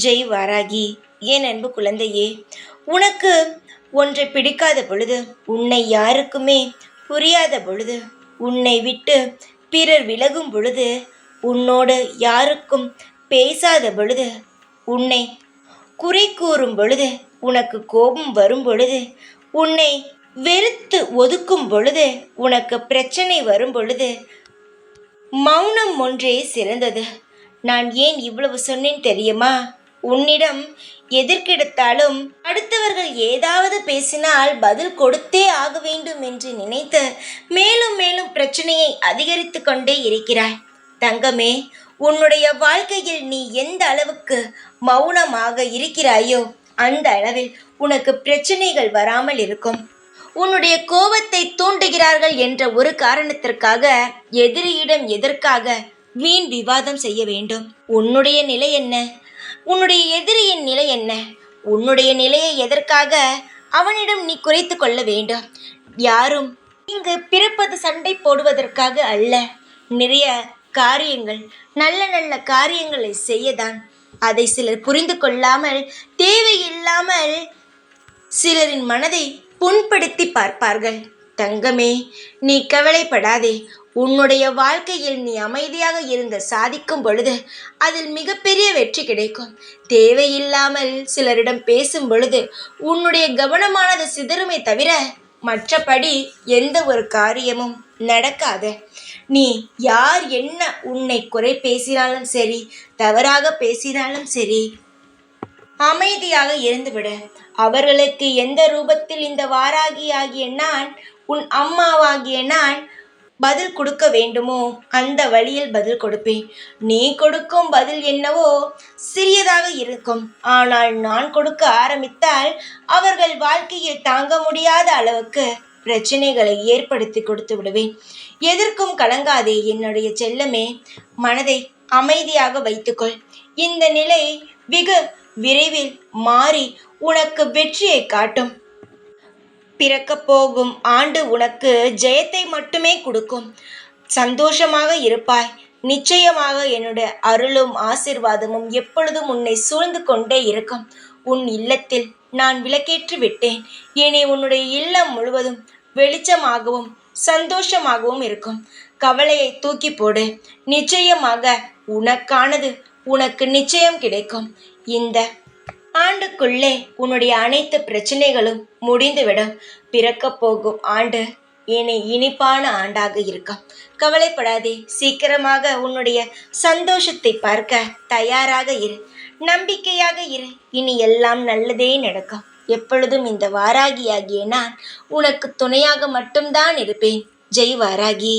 ஜெய் வாராகி. என் அன்பு குழந்தையே, உனக்கு ஒன்றை பிடிக்காத பொழுது, உன்னை யாருக்குமே புரியாத பொழுது, உன்னை விட்டு பிறர் விலகும் பொழுது, உன்னோடு யாருக்கும் பேசாத பொழுது, உன்னை குறை கூறும் பொழுது, உனக்கு கோபம் வரும் பொழுது, உன்னை வெறுத்து ஒதுக்கும் பொழுது, உனக்கு பிரச்சனை வரும் பொழுது, மௌனம் ஒன்றே சிறந்தது. நான் ஏன் இவ்வளவு சொன்னேன் தெரியுமா? உன்னிடம் எதற்கெடுத்தாலும் அடுத்தவர்கள் ஏதாவது பேசினால் பதில் கொடுத்தே ஆக வேண்டும் என்று நினைத்து மேலும் மேலும் பிரச்சனையை அதிகரித்து கொண்டே இருக்கிறாய். தங்கமே, உன்னுடைய வாழ்க்கையில் நீ எந்த அளவுக்கு மௌனமாக இருக்கிறாயோ அந்த அளவில் உனக்கு பிரச்சனைகள் வராமல் இருக்கும். உன்னுடைய கோபத்தை தூண்டுகிறார்கள் என்ற ஒரு காரணத்திற்காக எதிரியிடம் எதற்காக வீண் விவாதம் செய்ய வேண்டும்? உன்னுடைய நிலை என்ன? உன்னுடைய எதிரியின் நிலை என்ன? உன்னுடைய நிலையை எதற்காக அவனிடம் நீ குறைத்து கொள்ள வேண்டும்? யாரும் இங்கு பிறப்பது சண்டை போடுவதற்காக அல்ல. நிறைய காரியங்கள், நல்ல நல்ல காரியங்களை செய்யதான். அதை சிலர் புரிந்து கொள்ளாமல் தேவையில்லாமல் சிலரின் மனதை புண்படுத்தி பார்ப்பார்கள். தங்கமே, நீ கவலைப்படாதே. உன்னுடைய வாழ்க்கையில் நீ அமைதியாக இருந்து சாதிக்கும் பொழுது அதில் மிகப்பெரிய வெற்றி கிடைக்கும். தேவையில்லாமல் சிலரிடம் பேசும் பொழுது உன்னுடைய கவனமானது சிதறுமே தவிர மற்றபடி எந்த ஒரு காரியமும் நடக்காது. நீ யார் என்ன உன்னை குறை பேசினாலும் சரி, தவறாக பேசினாலும் சரி, அமைதியாக இருந்துவிடு. அவர்களுக்கு எந்த ரூபத்தில் இந்த வாராகி ஆகிய நான், உன் அம்மாவாகிய நான் பதில் கொடுக்க வேண்டுமோ அந்த வழியில் பதில் கொடுப்பேன். நீ கொடுக்கும் பதில் என்னவோ சிறியதாக இருக்கும். ஆனால் நான் கொடுக்க ஆரம்பித்தால் அவர்கள் வாழ்க்கையில் தாங்க முடியாத அளவுக்கு பிரச்சனைகளை ஏற்படுத்தி கொடுத்து விடுவேன். எதற்கும் கலங்காதே என்னுடைய செல்லமே. மனதை அமைதியாக வைத்துக்கொள். இந்த நிலை வெகு விரைவில் மாறி உனக்கு வெற்றியை காட்டும். பிறக்கப் போகும் ஆண்டு உனக்கு ஜெயத்தை மட்டுமே கொடுக்கும். சந்தோஷமாக இருப்பாய். நிச்சயமாக என்னுடைய அருளும் ஆசீர்வாதமும் எப்பொழுதும் உன்னை சூழ்ந்து கொண்டே இருக்கும். உன் இல்லத்தில் நான் விளக்கேற்றி விட்டேன். இனி உன்னுடைய இல்லம் முழுவதும் வெளிச்சமாகவும் சந்தோஷமாகவும் இருக்கும். கவலையை தூக்கி போடு. நிச்சயமாக உனக்கானது உனக்கு நிச்சயம் கிடைக்கும். இந்த ஆண்டுக்குள்ளே உன்னுடைய அனைத்து பிரச்சனைகளும் முடிந்துவிடும். பிறக்கப் போகும் ஆண்டு இனி இனிப்பான ஆண்டாக இருக்கும். கவலைப்படாதே. சீக்கிரமாக உன்னுடைய சந்தோஷத்தை பார்க்க தயாராக இரு. நம்பிக்கையாக இரு. இனி எல்லாம் நல்லதே நடக்கும். எப்பொழுதும் இந்த வாராகியாகிய நான் உனக்கு துணையாக மட்டும்தான் இருப்பேன். ஜெய் வாராகி.